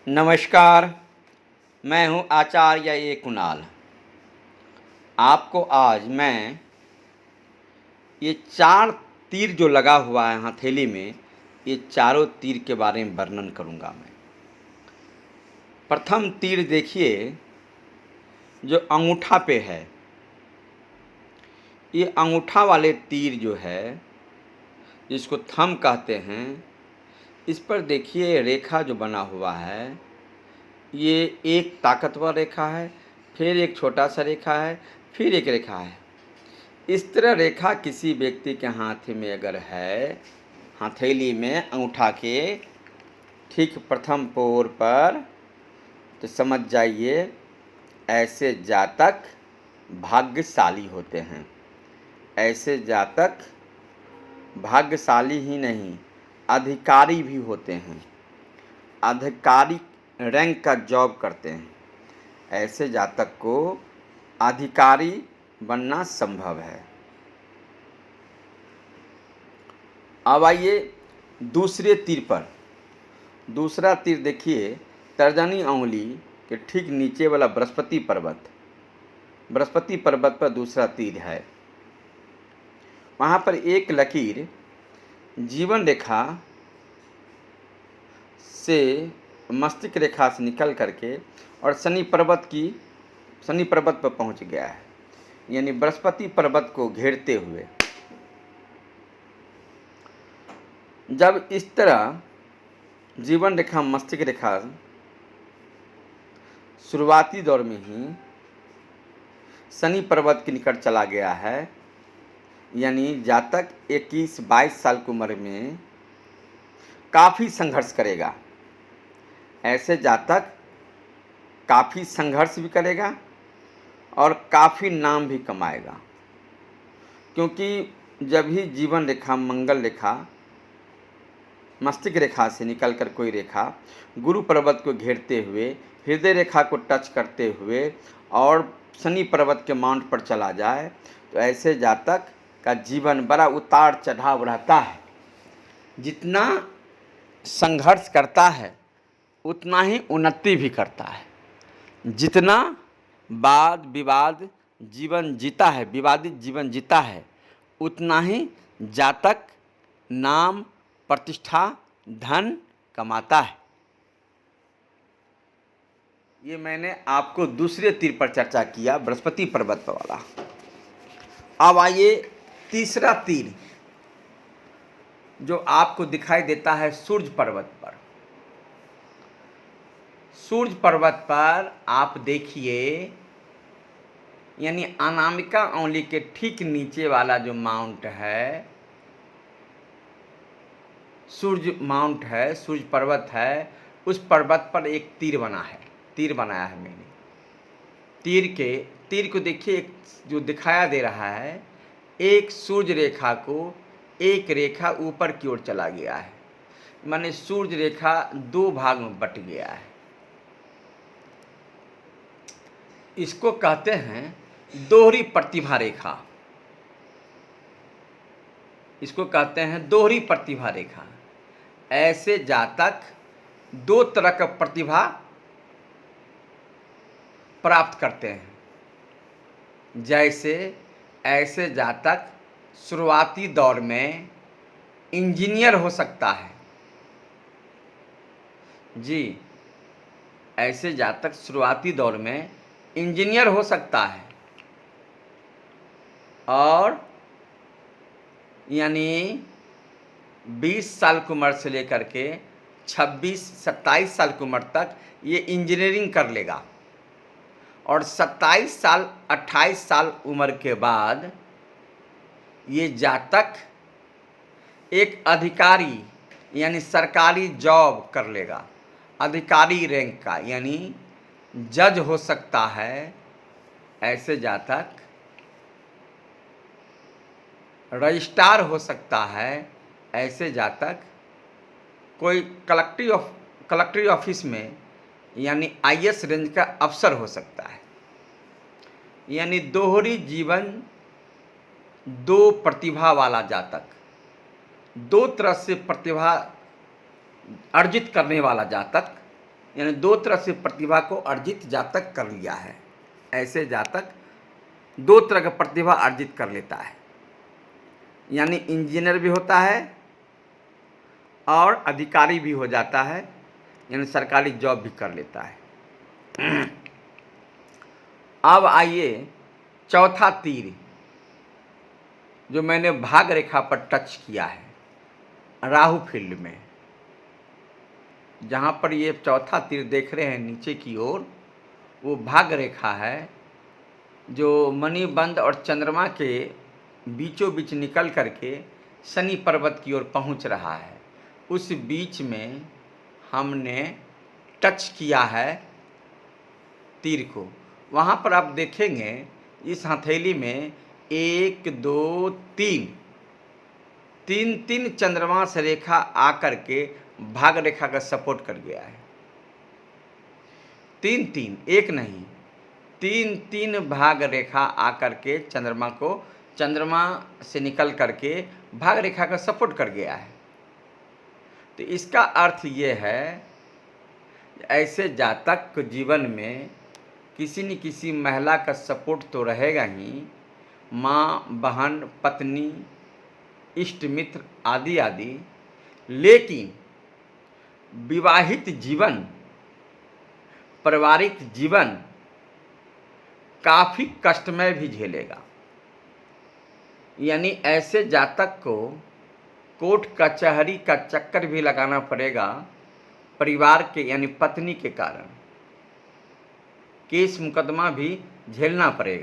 नमस्कार। मैं हूं आचार्य ए कुणाल। आपको आज मैं ये 4 तीर जो लगा हुआ है हथेली में, ये चारों तीर के बारे में वर्णन करूंगा मैं। प्रथम तीर देखिए, जो अंगूठा पे है। ये अंगूठा वाले तीर जो है, जिसको थंब कहते हैं, इस पर देखिए रेखा जो बना हुआ है, ये एक ताकतवर रेखा है, फिर एक छोटा सा रेखा है, फिर एक रेखा है। इस तरह रेखा किसी व्यक्ति के हाथ में अगर है, हथेली में अंगूठा के ठीक प्रथम पोर पर, तो समझ जाइए ऐसे जातक भाग्यशाली होते हैं। ऐसे जातक भाग्यशाली ही नहीं, अधिकारी भी होते हैं। अधिकारी रैंक का जॉब करते हैं। ऐसे जातक को अधिकारी बनना संभव है। अब आइए दूसरे तीर पर। दूसरा तीर देखिए, तर्जनी अंगुली के ठीक नीचे वाला बृहस्पति पर्वत पर दूसरा तीर है। वहाँ पर एक लकीर जीवन रेखा से, मस्तिष्क रेखा से निकल करके और शनि पर्वत पर पहुँच गया है, यानी बृहस्पति पर्वत को घेरते हुए। जब इस तरह जीवन रेखा, मस्तिष्क रेखा शुरुआती दौर में ही शनि पर्वत के निकट चला गया है, यानी जातक 21-22 साल की उम्र में काफ़ी संघर्ष करेगा। ऐसे जातक काफ़ी संघर्ष भी करेगा और काफ़ी नाम भी कमाएगा, क्योंकि जब ही जीवन रेखा, मंगल रेखा मस्तिष्क रेखा से निकलकर कोई रेखा गुरु पर्वत को घेरते हुए, हृदय रेखा को टच करते हुए और शनि पर्वत के माउंट पर चला जाए, तो ऐसे जातक का जीवन बड़ा उतार चढ़ाव रहता है। जितना संघर्ष करता है उतना ही उन्नति भी करता है। जितना वाद विवाद जीवन जीता है, विवादित जीवन जीता है, उतना ही जातक नाम, प्रतिष्ठा, धन कमाता है। ये मैंने आपको दूसरे तीर पर चर्चा किया, बृहस्पति पर्वत वाला। अब आइए तीसरा तीर, जो आपको दिखाई देता है सूर्य पर्वत पर। सूर्य पर्वत पर आप देखिए, यानी अनामिका अंगुली के ठीक नीचे वाला जो माउंट है, सूर्य माउंट है, सूर्य पर्वत है, उस पर्वत पर एक तीर बनाया है मैंने। तीर को देखिए, एक जो दिखाया दे रहा है, एक सूर्य रेखा को एक रेखा ऊपर की ओर चला गया है, माने सूर्य रेखा 2 भाग में बट गया है। इसको कहते हैं दोहरी प्रतिभा रेखा। इसको कहते हैं दोहरी प्रतिभा रेखा। ऐसे जातक 2 तरह का प्रतिभा प्राप्त करते हैं। जैसे ऐसे जातक शुरुआती दौर में इंजीनियर हो सकता है। जी, ऐसे जातक शुरुआती दौर में इंजीनियर हो सकता है, और यानी 20 साल की उम्र से लेकर के 26-27 साल की उम्र तक ये इंजीनियरिंग कर लेगा, और 27 साल 28 साल उम्र के बाद ये जातक एक अधिकारी यानी सरकारी जॉब कर लेगा, अधिकारी रैंक का, यानी जज हो सकता है। ऐसे जातक रजिस्ट्रार हो सकता है। ऐसे जातक कोई कलेक्ट्री ऑफिस में यानी आईएएस रेंज का अफसर हो सकता है। यानी दोहरी जीवन, 2 प्रतिभा वाला जातक, 2 तरह से प्रतिभा अर्जित करने वाला जातक यानी दो तरह से प्रतिभा को अर्जित जातक कर लिया है। ऐसे जातक दो तरह की प्रतिभा अर्जित कर लेता है, यानी इंजीनियर भी होता है और अधिकारी भी हो जाता है, यानी सरकारी जॉब भी कर लेता है। अब आइए चौथा तीर जो मैंने भाग रेखा पर टच किया है, राहु फील्ड में, जहाँ पर ये चौथा तीर देख रहे हैं नीचे की ओर, वो भाग रेखा है जो मणिबंध और चंद्रमा के बीचों बीच निकल करके शनि पर्वत की ओर पहुँच रहा है। उस बीच में हमने टच किया है तीर को। वहाँ पर आप देखेंगे इस हथेली में 1 2 3 तीन तीन चंद्रमा से रेखा आकर के भाग रेखा का सपोर्ट कर गया है। 3 3 एक नहीं, 3 3 भाग रेखा आकर के चंद्रमा से निकल करके भाग रेखा का सपोर्ट कर गया है। तो इसका अर्थ ये है, ऐसे जातक को जीवन में किसी न किसी महिला का सपोर्ट तो रहेगा ही, माँ, बहन, पत्नी, इष्ट मित्र आदि आदि, लेकिन विवाहित जीवन, पारिवारिक जीवन काफ़ी कष्टमय भी झेलेगा। यानी ऐसे जातक को कोर्ट कचहरी का चक्कर भी लगाना पड़ेगा परिवार के यानी पत्नी के कारण, केस मुकदमा भी झेलना पड़ेगा।